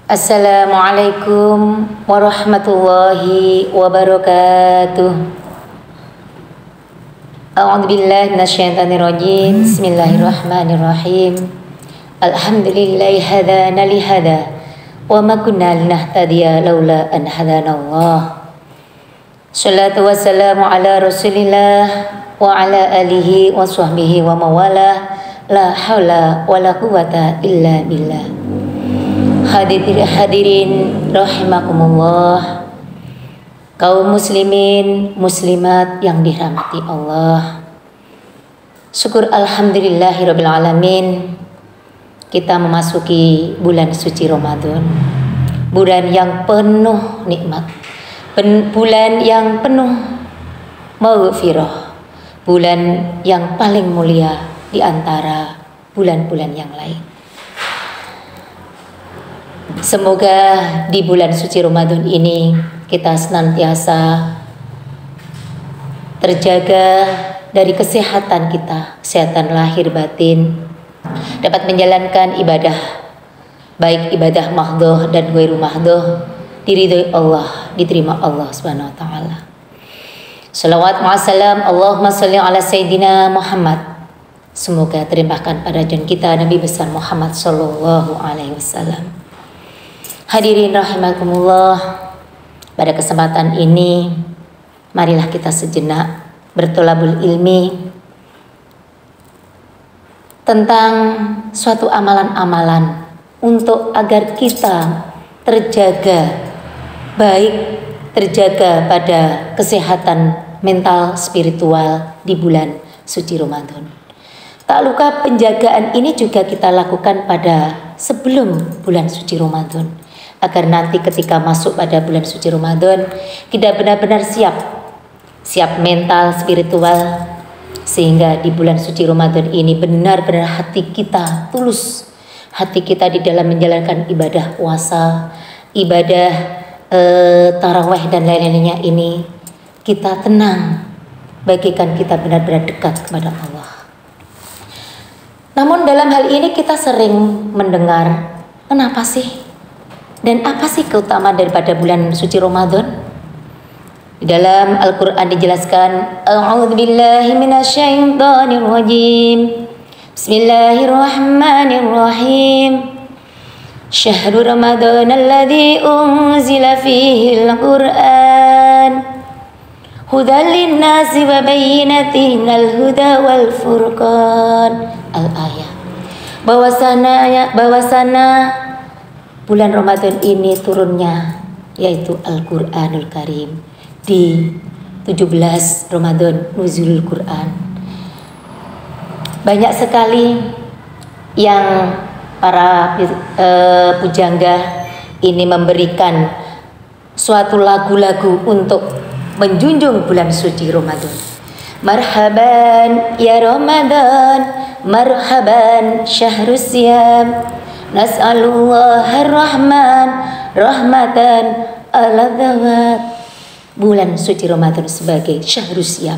Assalamualaikum warahmatullahi wabarakatuh. A'udzubillahi minasyaitonirrajim. Bismillahirrahmanirrahim. Alhamdulillahi hadana lihada wa ma kunna linahtadiya laula an hadanallah. Shalatu wassalamu ala Rasulillah wa ala alihi wa sahbihi wa mawalah. La haula wa la quwata illa billah. Hadirin rahimakumullah, kaum muslimin muslimat yang dirahmati Allah. Syukur alhamdulillahirabbil alamin, kita memasuki bulan suci Ramadan, bulan yang penuh nikmat, bulan yang penuh maghfirah, bulan yang paling mulia di antara bulan-bulan yang lain. Semoga di bulan suci Ramadan ini kita senantiasa terjaga dari kesehatan kita, kesehatan lahir batin, dapat menjalankan ibadah, baik ibadah mahdhah dan ghairu mahdhah, diridhoi Allah, diterima Allah Subhanahu wa taala. Shalawat ma'assalam, Allahumma sholli ala sayyidina Muhammad. Semoga terlimpahkan pada junjungan kita Nabi besar Muhammad sallallahu alaihi wasallam. Hadirin rahimakumullah, pada kesempatan ini marilah kita sejenak bertolabul ilmi tentang suatu amalan-amalan untuk agar kita terjaga baik, terjaga pada kesehatan mental spiritual di bulan suci Ramadan. Tak lupa penjagaan ini juga kita lakukan pada sebelum bulan suci Ramadan, agar nanti ketika masuk pada bulan suci Ramadan kita benar-benar siap mental spiritual, sehingga di bulan suci Ramadan ini benar-benar hati kita tulus, hati kita di dalam menjalankan ibadah puasa, ibadah tarawih dan lain-lainnya ini kita tenang, bagikan kita benar-benar dekat kepada Allah. Namun dalam hal ini kita sering mendengar, kenapa sih? Dan apa sih keutamaan daripada bulan suci Ramadan? Di dalam Al-Quran dijelaskan, A'udzubillahi minasyaitonirrajim. Bismillahirrahmanirrahim. Syahrul Ramadan alladzi unzila fihi al-Qur'an hudan linnasi wa bayyinatin al-huda wal furqan. Al-ayat. Bahwasana bulan Ramadan ini turunnya yaitu Al-Qur'anul Karim di 17 Ramadan nuzulul Quran. Banyak sekali yang para pujangga ini memberikan suatu lagu-lagu untuk menjunjung bulan suci Ramadan. Marhaban ya Ramadan, marhaban syahrus siyam, nas'alullah ar-Rahman rahmatan al-dhawat. Bulan suci Ramadan sebagai syahrus siyam,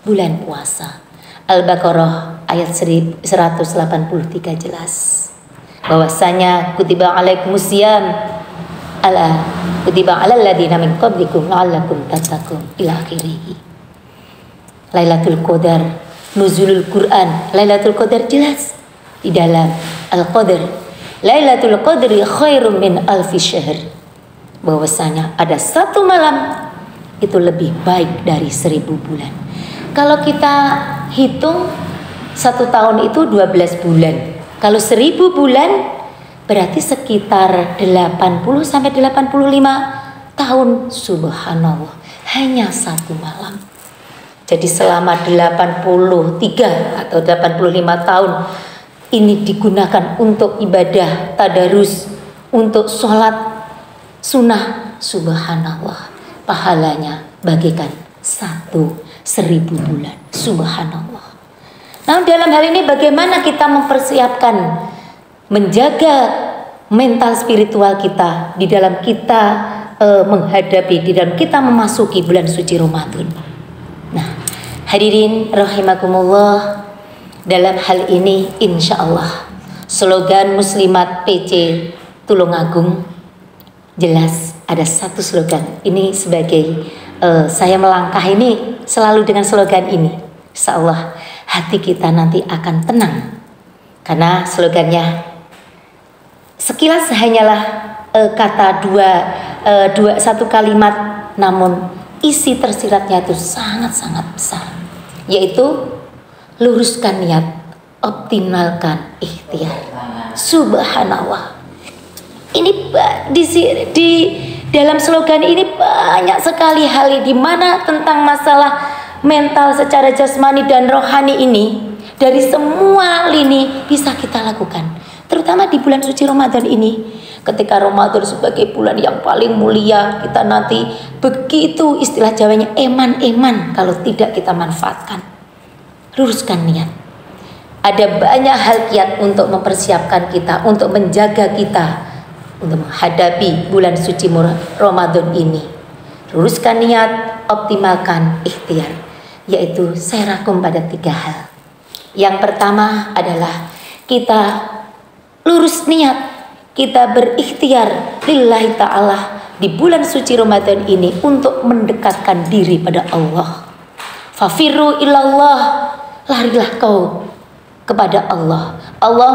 bulan puasa. Al-Baqarah ayat 183 jelas bahwasanya kutiba alaikumus siyam ala kutiba alal ladzina min qablikum la'allakum tattaqun ila akhirih. Lailatul Qadar, nuzulul Quran, Lailatul Qadar jelas di dalam Al-Qadar. Lailatul Qadri khairum min alfi syahr. Bahwasanya ada satu malam itu lebih baik dari 1000 bulan. Kalau kita hitung satu tahun itu 12 bulan. Kalau 1000 bulan berarti sekitar 80 sampai 85 tahun. Subhanallah, hanya satu malam. Jadi selama 83 atau 85 tahun ini digunakan untuk ibadah tadarus, untuk sholat sunnah. Subhanallah, pahalanya bagikan 1000 bulan. Subhanallah. Nah, dalam hal ini bagaimana kita mempersiapkan, menjaga mental spiritual kita di dalam kita menghadapi, di dalam kita memasuki bulan suci Ramadan. Nah, hadirin rahimakumullah, dalam hal ini insya Allah slogan Muslimat PC Tulungagung jelas ada satu slogan. Ini sebagai saya melangkah ini selalu dengan slogan ini. Insya Allah hati kita nanti akan tenang. Karena slogannya sekilas hanyalah kata satu kalimat, namun isi tersiratnya itu sangat-sangat besar, yaitu luruskan niat, optimalkan ikhtiar. Subhanallah. Ini di dalam slogan ini banyak sekali hal di mana tentang masalah mental secara jasmani dan rohani ini dari semua lini bisa kita lakukan. Terutama di bulan suci Ramadan ini. Ketika Ramadan sebagai bulan yang paling mulia, kita nanti begitu istilah Jawanya eman-eman kalau tidak kita manfaatkan. Luruskan niat. Ada banyak hal kiat untuk mempersiapkan kita, untuk menjaga kita untuk menghadapi bulan suci Ramadan ini. Luruskan niat, optimalkan ikhtiar. Yaitu saya rangkum pada 3 hal. Yang pertama adalah kita lurus niat, kita berikhtiar lillahi ta'ala di bulan suci Ramadan ini untuk mendekatkan diri pada Allah. Fafirru ilallah, larilah kau kepada Allah. Allah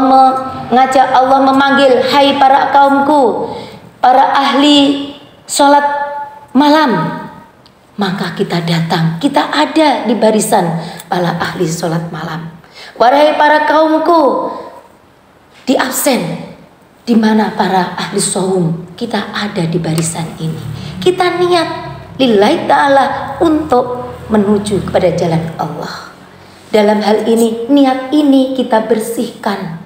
mengajak, Allah memanggil, hai para kaumku, para ahli sholat malam. Maka kita datang, kita ada di barisan para ahli sholat malam. Wahai para kaumku, di absen, di mana para ahli saum, kita ada di barisan ini. Kita niat lillahi ta'ala untuk menuju kepada jalan Allah. Dalam hal ini, niat ini kita bersihkan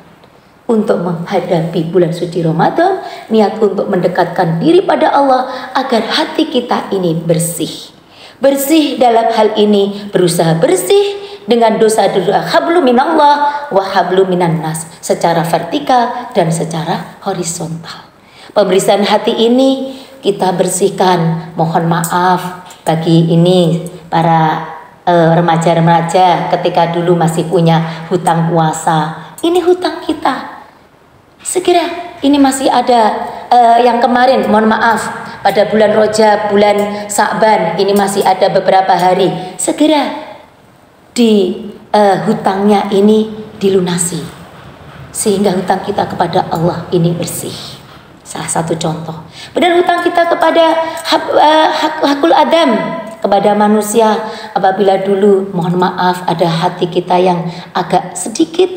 untuk menghadapi bulan suci Ramadan, niat untuk mendekatkan diri pada Allah agar hati kita ini bersih. Bersih dalam hal ini berusaha bersih dengan dosa-dosa hablum minallah wa hablum minan nas, secara vertikal dan secara horizontal. Pembersihan hati ini kita bersihkan. Mohon maaf bagi ini para remaja-remaja ketika dulu masih punya hutang puasa. Ini hutang kita. Segera, ini masih ada yang kemarin, mohon maaf, pada bulan Rajab, bulan Sa'ban, ini masih ada beberapa hari. Segera hutangnya ini dilunasi, sehingga hutang kita kepada Allah ini bersih. Salah satu contoh. Dan hutang kita kepada hakul adam, kepada manusia, apabila dulu mohon maaf ada hati kita yang agak sedikit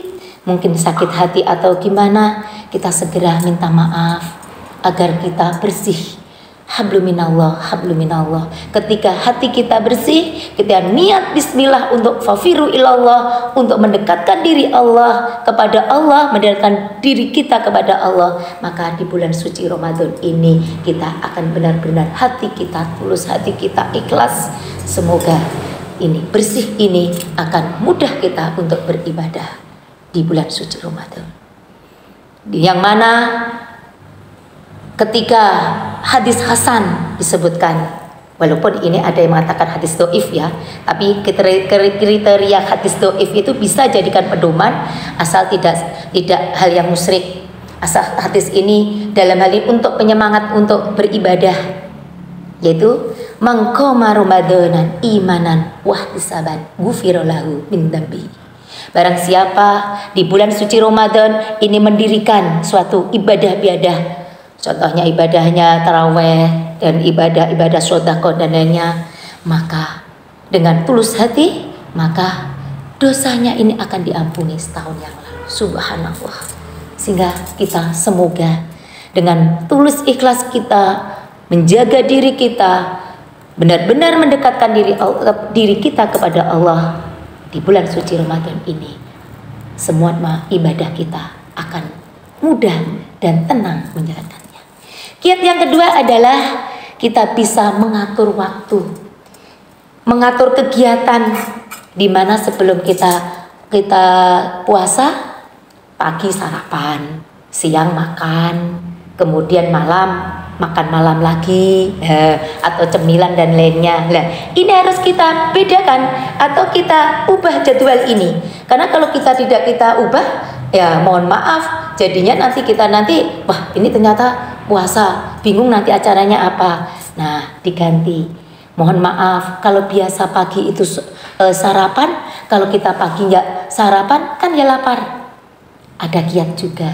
mungkin sakit hati atau gimana, kita segera minta maaf agar kita bersih. Habluminallah, habluminallah. Ketika hati kita bersih, kita niat bismillah untuk fafiru ilallah, untuk mendekatkan diri Allah kepada Allah, mendekatkan diri kita kepada Allah, maka di bulan suci Ramadan ini kita akan benar-benar hati kita tulus, hati kita ikhlas. Semoga ini bersih ini akan mudah kita untuk beribadah di bulan suci Ramadan. Yang mana ketika hadis Hasan disebutkan, walaupun ini ada yang mengatakan hadis doif ya, tapi kriteria hadis doif itu bisa jadikan pedoman asal tidak hal yang musyrik. Asal hadis ini dalam hal ini untuk penyemangat untuk beribadah, yaitu mangkoma ramadanan imanan wahtisaban ghufira lahu min dzambi. Barang siapa di bulan suci Ramadan ini mendirikan suatu ibadah-ibadah, contohnya ibadahnya taraweh dan ibadah-ibadah sedekah dan lainnya, maka dengan tulus hati, maka dosanya ini akan diampuni setahun yang lalu. Subhanallah. Sehingga kita semoga dengan tulus ikhlas kita menjaga diri kita, benar-benar mendekatkan diri kita kepada Allah di bulan suci Ramadan ini, semua ibadah kita akan mudah dan tenang menjalankannya. Kiat yang kedua adalah kita bisa mengatur waktu, mengatur kegiatan, di mana sebelum kita puasa, pagi sarapan, siang makan, kemudian malam makan malam lagi, atau cemilan dan lainnya. Nah, ini harus kita bedakan atau kita ubah jadwal ini. Karena kalau kita tidak kita ubah, ya mohon maaf, Jadinya kita nanti, wah ini ternyata puasa, bingung nanti acaranya apa. Nah, diganti. Mohon maaf kalau biasa pagi itu sarapan, kalau kita pagi nggak sarapan kan ya lapar. Ada kiat juga.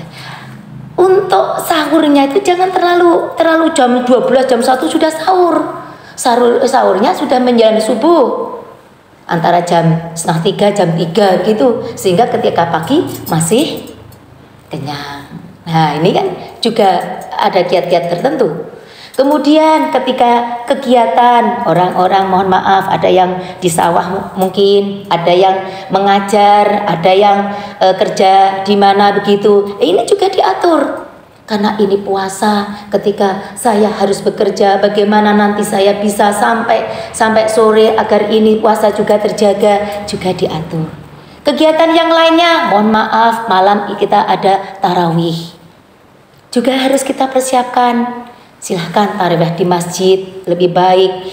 Untuk sahurnya itu jangan terlalu jam 12, jam 1 sudah sahur. Sahurnya sudah menjelang subuh. Antara jam 2:30, jam 3 gitu. Sehingga ketika pagi masih kenyang. Nah, ini kan juga ada kiat-kiat tertentu. Kemudian ketika kegiatan orang-orang, mohon maaf, ada yang di sawah mungkin, ada yang mengajar, ada yang kerja di mana begitu. Ini juga diatur. Karena ini puasa, ketika saya harus bekerja, bagaimana nanti saya bisa sampai sore agar ini puasa juga terjaga, juga diatur. Kegiatan yang lainnya, mohon maaf, malam kita ada tarawih. Juga harus kita persiapkan. Silahkan tarawih di masjid lebih baik,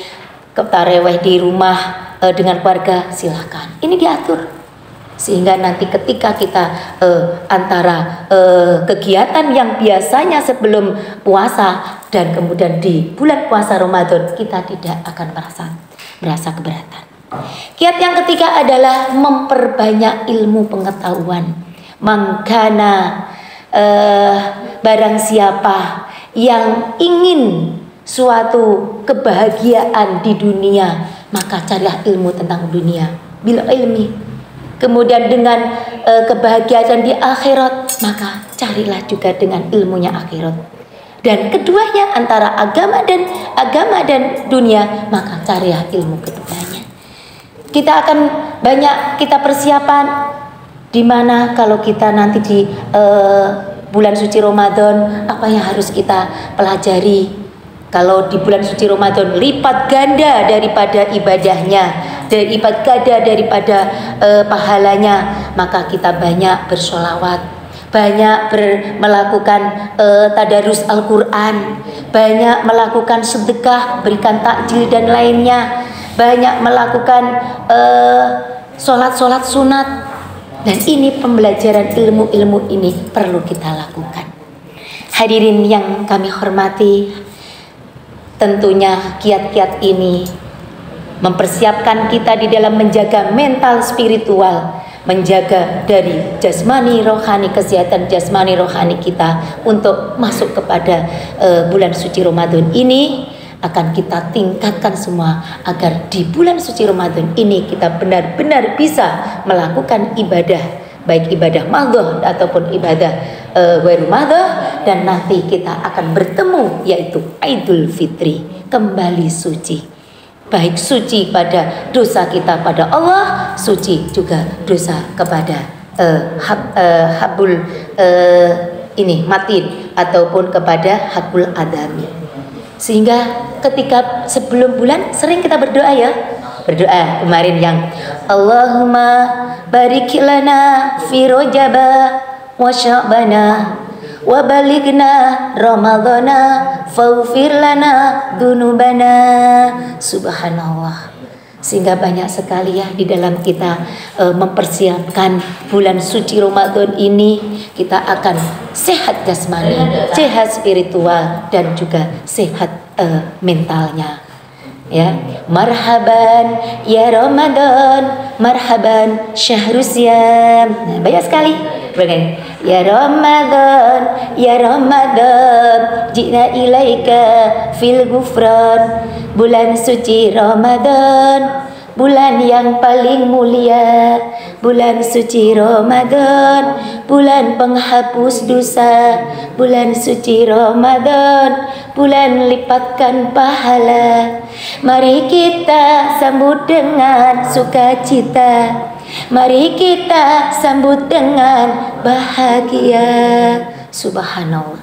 ke tarawih di rumah dengan keluarga, silahkan. Ini diatur. Sehingga nanti ketika kita antara kegiatan yang biasanya sebelum puasa dan kemudian di bulan puasa Ramadan, kita tidak akan merasa keberatan. Kiat yang ketiga adalah memperbanyak ilmu pengetahuan. Mangkana barang siapa yang ingin suatu kebahagiaan di dunia, maka carilah ilmu tentang dunia. Bil ilmi. Kemudian dengan kebahagiaan di akhirat, maka carilah juga dengan ilmunya akhirat. Dan keduanya antara agama dan dunia, maka carilah ilmu keduanya. Kita akan banyak kita persiapan di mana kalau kita nanti di bulan suci Ramadan, apa yang harus kita pelajari. Kalau di bulan suci Ramadan lipat ganda daripada ibadahnya, lipat ganda daripada pahalanya, maka kita banyak bersolawat, banyak melakukan tadarus Al-Quran, banyak melakukan sedekah, berikan takjil dan lainnya, banyak melakukan sholat sunat. Dan ini pembelajaran ilmu-ilmu ini perlu kita lakukan. Hadirin yang kami hormati, tentunya kiat-kiat ini mempersiapkan kita di dalam menjaga mental spiritual, menjaga dari jasmani rohani, kesehatan jasmani rohani kita untuk masuk kepada bulan suci Ramadan ini. Akan kita tingkatkan semua agar di bulan suci Ramadan ini kita benar-benar bisa melakukan ibadah, baik ibadah madhah ataupun ibadah ghairu madhah, dan nanti kita akan bertemu yaitu Idul Fitri, kembali suci. Baik suci pada dosa kita pada Allah, suci juga dosa kepada habul matin ataupun kepada hakul adami. Sehingga ketika sebelum bulan sering kita berdoa ya. Berdoa kemarin yang Allahumma barik lana fi Rajaba wa Sya'bana wa balighna Ramadhana faghfir lana dzunubana. Subhanallah. Sehingga banyak sekali ya di dalam kita mempersiapkan bulan suci Ramadan ini, kita akan sehat jasmani, sehat spiritual, dan juga sehat mentalnya. Ya, marhaban ya Ramadan, marhaban syahrus syam. Nah, banyak sekali. Bagaimana? Ya Ramadan, jina ilaika fil ghufran. Bulan suci Ramadan, bulan yang paling mulia, bulan suci Ramadan, bulan penghapus dosa, bulan suci Ramadan, bulan lipatkan pahala. Mari kita sambut dengan sukacita, mari kita sambut dengan bahagia. Subhanallah.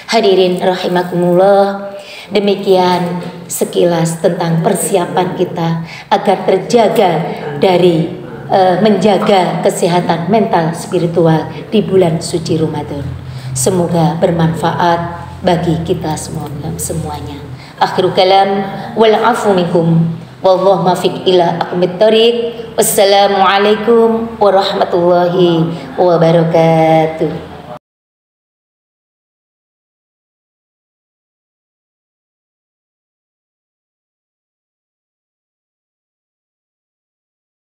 Hadirin rahimakumullah, demikian sekilas tentang persiapan kita agar terjaga dari menjaga kesehatan mental spiritual di bulan suci Ramadan. Semoga bermanfaat bagi kita semuanya. Akhiru kalam wal afu minkum wallahu muwaffiq ila aqwamit thoriq. Wassalamualaikum warahmatullahi wabarakatuh.